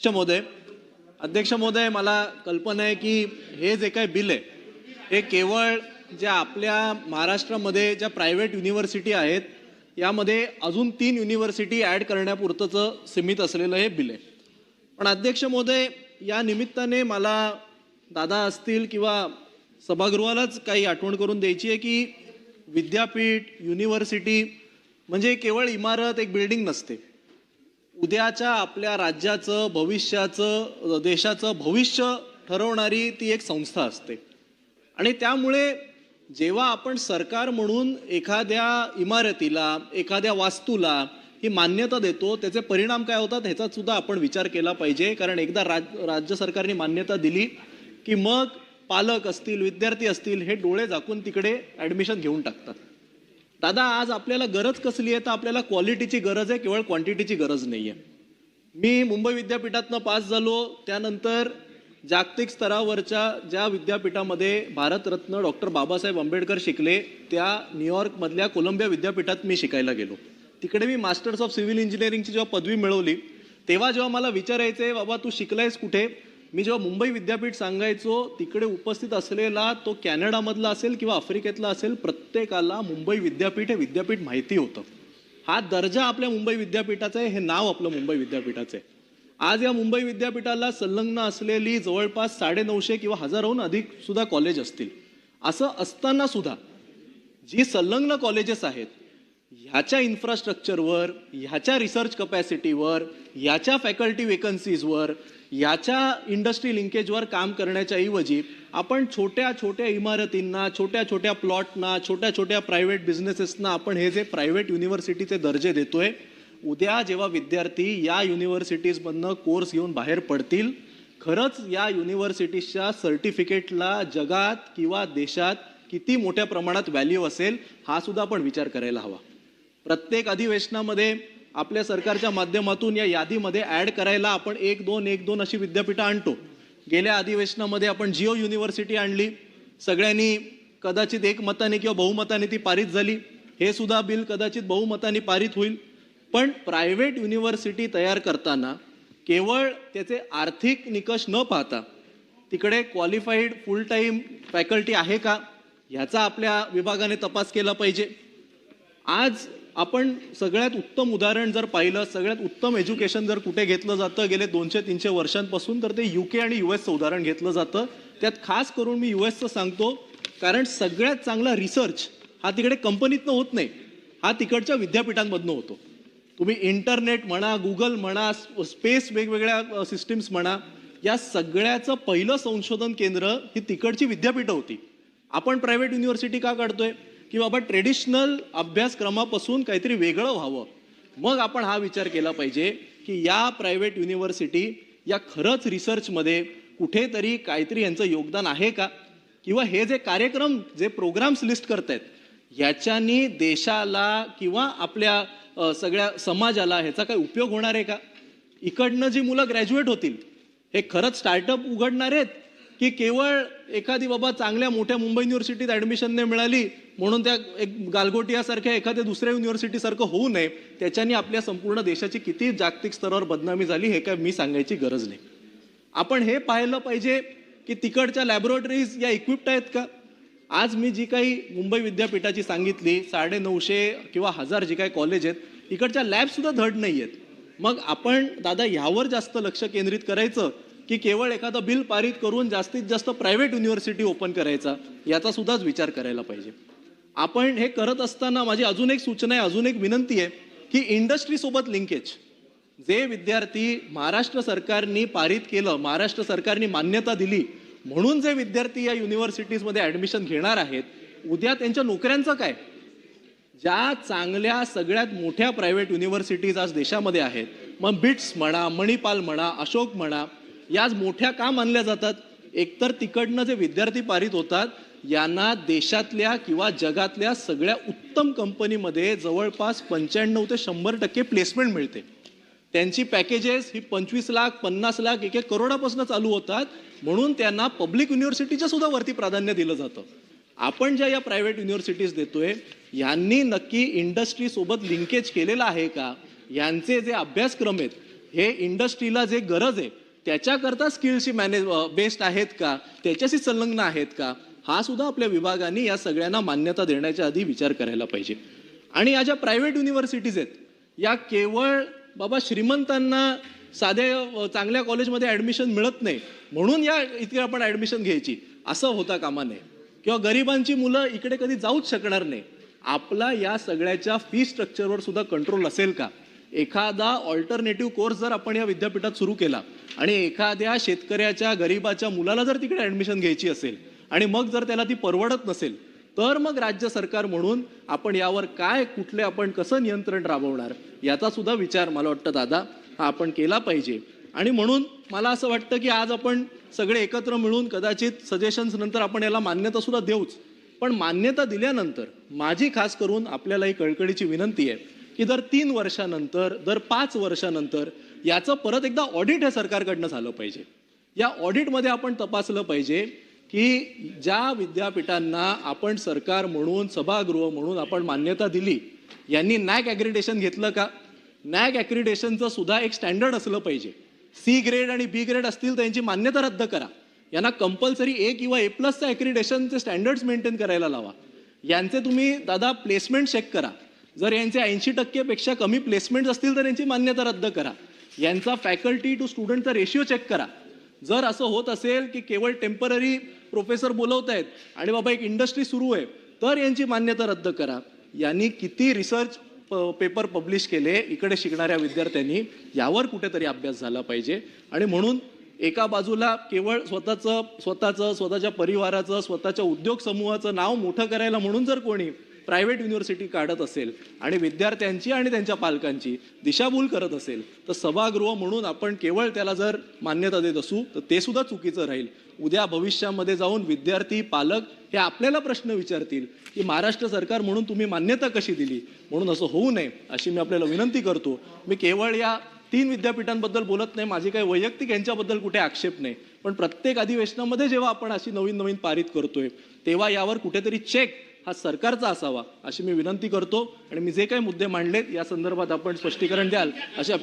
अध्यक्ष महोदय, मला कल्पना आहे की हे जे काही बिल आहे हे केवळ ज्या आपल्या महाराष्ट्रामध्ये ज्या प्रायव्हेट युनिव्हर्सिटी आहेत यामध्ये अजून 3 युनिव्हर्सिटी ॲड करण्यापुरतंच सीमित असलेलं हे बिल आहे. पण अध्यक्ष महोदय, या निमित्ताने मला दादा असतील किंवा सभागृहालाच काही आठवण करून द्यायची आहे की विद्यापीठ, युनिव्हर्सिटी म्हणजे केवळ इमारत, एक बिल्डिंग नसते. उद्याच्या आपल्या राज्याचं, भविष्याचं, देशाचं भविष्य ठरवणारी ती एक संस्था असते. आणि त्यामुळे जेव्हा आपण सरकार म्हणून एखाद्या इमारतीला, एखाद्या वास्तूला ही मान्यता देतो, त्याचे परिणाम काय होतात ह्याचा सुद्धा आपण विचार केला पाहिजे. कारण एकदा राज्य सरकारने मान्यता दिली की मग पालक असतील, विद्यार्थी असतील, हे डोळे झाकून तिकडे ॲडमिशन घेऊन टाकतात. दादा, आज आपल्याला गरज कसली आहे तर आपल्याला क्वालिटीची गरज आहे, केवळ क्वांटिटीची गरज नाही आहे. मी मुंबई विद्यापीठातनं पास झालो, त्यानंतर जागतिक स्तरावरच्या ज्या विद्यापीठामध्ये भारतरत्न डॉक्टर बाबासाहेब आंबेडकर शिकले त्या न्यूयॉर्कमधल्या कोलंबिया विद्यापीठात मी शिकायला गेलो. तिकडे मी मास्टर्स ऑफ सिव्हिल इंजिनिअरिंगची जेव्हा पदवी मिळवली तेव्हा जेव्हा मला विचारायचे, बाबा तू शिकलायस कुठे, मी जेव्हा मुंबई विद्यापीठ सांगायचो, तिकडे उपस्थित असलेला तो कॅनडामधला असेल किंवा आफ्रिकेतला असेल, प्रत्येकाला मुंबई विद्यापीठ हे विद्यापीठ माहिती होतं. हा दर्जा आपल्या मुंबई विद्यापीठाचा आहे, हे नाव आपलं मुंबई विद्यापीठाचं आहे. आज या मुंबई विद्यापीठाला संलग्न असलेली जवळपास 950 किंवा 1000हून अधिक सुद्धा कॉलेज असतील. असं असताना सुद्धा जी संलग्न कॉलेजेस आहेत ह्याच्या इन्फ्रास्ट्रक्चरवर, ह्याच्या रिसर्च कपॅसिटीवर, ह्याच्या फॅकल्टी वेकन्सीजवर, याच्या इंडस्ट्री लिंकेजवर काम करण्याच्या ऐवजी आपण छोट्या छोट्या इमारतींना, छोट्या छोट्या प्लॉटना, छोट्या छोट्या प्रायव्हेट बिझनेसेसना आपण हे जे प्रायव्हेट युनिव्हर्सिटीचे दर्जे देतोय, उद्या जेव्हा विद्यार्थी या युनिव्हर्सिटीजमधनं कोर्स घेऊन बाहेर पडतील, खरंच या युनिव्हर्सिटीजच्या सर्टिफिकेटला जगात किंवा देशात किती मोठ्या प्रमाणात व्हॅल्यू असेल हा सुद्धा आपण विचार करायला हवा. प्रत्येक अधिवेशनामध्ये आपल्या सरकारच्या माध्यमातून या यादीमध्ये ॲड करायला आपण 1-2 अशी विद्यापीठं आणतो. गेल्या अधिवेशनामध्ये आपण जिओ युनिव्हर्सिटी आणली, सगळ्यांनी कदाचित एकमताने किंवा बहुमताने ती पारित झाली. हे सुद्धा बिल कदाचित बहुमताने पारित होईल. पण प्रायव्हेट युनिव्हर्सिटी तयार करताना केवळ त्याचे आर्थिक निकष न पाहता तिकडे क्वालिफाईड फुल टाईम फॅकल्टी आहे का ह्याचा आपल्या विभागाने तपास केला पाहिजे. आज आपण सगळ्यात उत्तम उदाहरण जर पाहिलं, सगळ्यात उत्तम एज्युकेशन जर कुठे घेतलं जातं गेले 200-300 वर्षांपासून, तर ते UK आणि US उदाहरण घेतलं जातं. त्यात खास करून मी USचं सांगतो, कारण सगळ्यात चांगला रिसर्च हा तिकडे कंपनीतनं होत नाही, हा तिकडच्या विद्यापीठांमधनं होतो. तुम्ही इंटरनेट म्हणा, गुगल म्हणा, स्पेस वेगवेगळ्या सिस्टीम्स म्हणा, या सगळ्याचं पहिलं संशोधन केंद्र ही तिकडची विद्यापीठं होती. आपण प्रायव्हेट युनिव्हर्सिटी का काढतोय की बाबा ट्रेडिशनल अभ्यासक्रमापासून काहीतरी वेगळं व्हावं. मग आपण हा विचार केला पाहिजे की या प्रायव्हेट युनिव्हर्सिटी या खरंच रिसर्चमध्ये कुठेतरी काहीतरी यांचं योगदान आहे का, किंवा हे जे कार्यक्रम, जे प्रोग्राम्स लिस्ट करतायत याच्यानी देशाला किंवा आपल्या सगळ्या समाजाला ह्याचा काही उपयोग होणार आहे का. इकडनं जी मुलं ग्रॅज्युएट होतील हे खरंच स्टार्टअप उघडणार आहेत की केवळ एखादी बाबा चांगल्या मोठ्या मुंबई युनिव्हर्सिटीत ॲडमिशन नाही मिळाली म्हणून त्या एक गालगोटियासारख्या एखाद्या दुसऱ्या युनिव्हर्सिटीसारखं होऊ नये, त्याच्यानी आपल्या संपूर्ण देशाची किती जागतिक स्तरावर बदनामी झाली हे काय मी सांगायची गरज नाही. आपण हे पाहिलं पाहिजे की तिकडच्या लॅबोरेटरीज या इक्विप्ड आहेत का. आज मी जी काही मुंबई विद्यापीठाची सांगितली 950 किंवा 1000 जी काही कॉलेज आहेत, इकडच्या लॅबसुद्धा धड नाही आहेत. मग आपण दादा ह्यावर जास्त लक्ष केंद्रित करायचं की केवळ एखादं बिल पारित करून जास्तीत जास्त प्रायव्हेट युनिव्हर्सिटी ओपन करायचा, याचा सुद्धाच विचार करायला पाहिजे. आपण हे करत असताना माझी अजून एक सूचना आहे, अजून एक विनंती आहे की इंडस्ट्रीसोबत लिंकेज. जे विद्यार्थी महाराष्ट्र सरकारने पारित केलं, महाराष्ट्र सरकारने मान्यता दिली म्हणून जे विद्यार्थी या युनिव्हर्सिटीजमध्ये ॲडमिशन घेणार आहेत, उद्या त्यांच्या नोकऱ्यांचं काय. ज्या चांगल्या सगळ्यात मोठ्या प्रायव्हेट युनिव्हर्सिटीज आज देशामध्ये आहेत, मग बिट्स म्हणा, मणिपाल म्हणा, अशोक म्हणा, याच मोठ्या का मानल्या जातात. एकतर तिकडनं जे विद्यार्थी पारित होतात यांना देशातल्या किंवा जगातल्या सगळ्या उत्तम कंपनीमध्ये जवळपास 95 ते 100% प्लेसमेंट मिळते. त्यांची पॅकेजेस ही 25 लाख, 50 लाख, 1-1 करोडापासून चालू होतात. म्हणून त्यांना पब्लिक युनिव्हर्सिटीच्या सुद्धा वरती प्राधान्य दिलं जातं. आपण ज्या या प्रायव्हेट युनिव्हर्सिटीज देतोय यांनी नक्की इंडस्ट्री सोबत लिंकेज केलेला आहे का, यांचे जे अभ्यासक्रम आहेत हे इंडस्ट्रीला जे गरज आहे त्याच्याकरता स्किल्सची बेस्ड आहेत का, त्याच्याशी संलग्न आहेत का, हा सुद्धा आपल्या विभागाने या सगळ्यांना मान्यता देण्याच्या आधी विचार करायला पाहिजे. आणि या ज्या प्रायव्हेट युनिव्हर्सिटीज आहेत या केवळ बाबा श्रीमंतांना साध्या चांगल्या कॉलेजमध्ये ॲडमिशन मिळत नाही म्हणून या इथे आपण ॲडमिशन घ्यायची असं होता कामा नये, किंवा गरिबांची मुलं इकडे कधी जाऊच शकणार नाही. आपला या सगळ्याच्या फी स्ट्रक्चरवर सुद्धा कंट्रोल असेल का? एखादा ऑल्टरनेटिव्ह कोर्स जर आपण या विद्यापीठात सुरू केला आणि एखाद्या शेतकऱ्याच्या गरिबाच्या मुलाला जर तिकडे ॲडमिशन घ्यायची असेल आणि मग जर त्याला ती परवडत नसेल तर मग राज्य सरकार म्हणून आपण यावर काय कुठले आपण कसं नियंत्रण राबवणार याचा सुद्धा विचार मला वाटतं दादा हा आपण केला पाहिजे. आणि म्हणून मला असं वाटतं की आज आपण सगळे एकत्र मिळून कदाचित सजेशन्स नंतर आपण याला मान्यता सुद्धा देऊच, पण मान्यता दिल्यानंतर माझी खास करून आपल्याला ही कळकळीची विनंती आहे की दर 3 वर्षानंतर दर 5 वर्षानंतर याचं परत एकदा ऑडिट हे सरकारकडनं झालं पाहिजे. या ऑडिटमध्ये आपण तपासलं पाहिजे की ज्या विद्यापीठांना आपण सरकार म्हणून सभागृह म्हणून आपण मान्यता दिली यांनी नॅक ॲग्रिडेशन घेतलं का? नॅक ॲग्रिडेशनचं सुद्धा एक स्टँडर्ड असलं पाहिजे. सी ग्रेड आणि बी ग्रेड असतील तर यांची मान्यता रद्द करा. यांना कंपल्सरी ए किंवा ए प्लसचं ॲग्रिडेशनचे स्टँडर्ड्स मेंटेन करायला लावा. यांचे तुम्ही दादा प्लेसमेंट चेक करा. जर यांचे 80% पेक्षा कमी प्लेसमेंट्स असतील तर यांची मान्यता रद्द करा. यांचा फॅकल्टी टू स्टुडंटचा रेशिओ चेक करा. जर असं होत असेल की केवळ टेम्पररी प्रोफेसर बोलवत आहेत आणि बाबा एक इंडस्ट्री सुरू आहे तर यांची मान्यता रद्द करा. यांनी किती रिसर्च पेपर पब्लिश केले इकडे शिकणाऱ्या विद्यार्थ्यांनी यावर कुठेतरी अभ्यास झाला पाहिजे. आणि म्हणून एका बाजूला केवळ स्वतःच्या परिवाराचं स्वतःच्या उद्योग समूहाचं नाव मोठं करायला म्हणून जर कोणी प्रायव्हेट युनिव्हर्सिटी काढत असेल आणि विद्यार्थ्यांची आणि त्यांच्या पालकांची दिशाभूल करत असेल तर सभागृह म्हणून आपण केवळ त्याला जर मान्यता देत असू तर ते सुद्धा चुकीचं राहील. उद्या भविष्यामध्ये जाऊन विद्यार्थी पालक हे आपल्याला प्रश्न विचारतील की महाराष्ट्र सरकार म्हणून तुम्ही मान्यता कशी दिली. म्हणून असं होऊ नये अशी मी आपल्याला विनंती करतो. मी केवळ या 3 विद्यापीठांबद्दल बोलत नाही, माझी काही वैयक्तिक यांच्याबद्दल कुठे आक्षेप नाही, पण प्रत्येक अधिवेशनामध्ये जेव्हा आपण अशी नवीन पारित करतोय तेव्हा यावर कुठेतरी चेक हा सरकारचा असावा अशी मी विनंती करतो. आणि मी जे काही मुद्दे मांडलेत या संदर्भात आपण स्पष्टीकरण द्याल अशा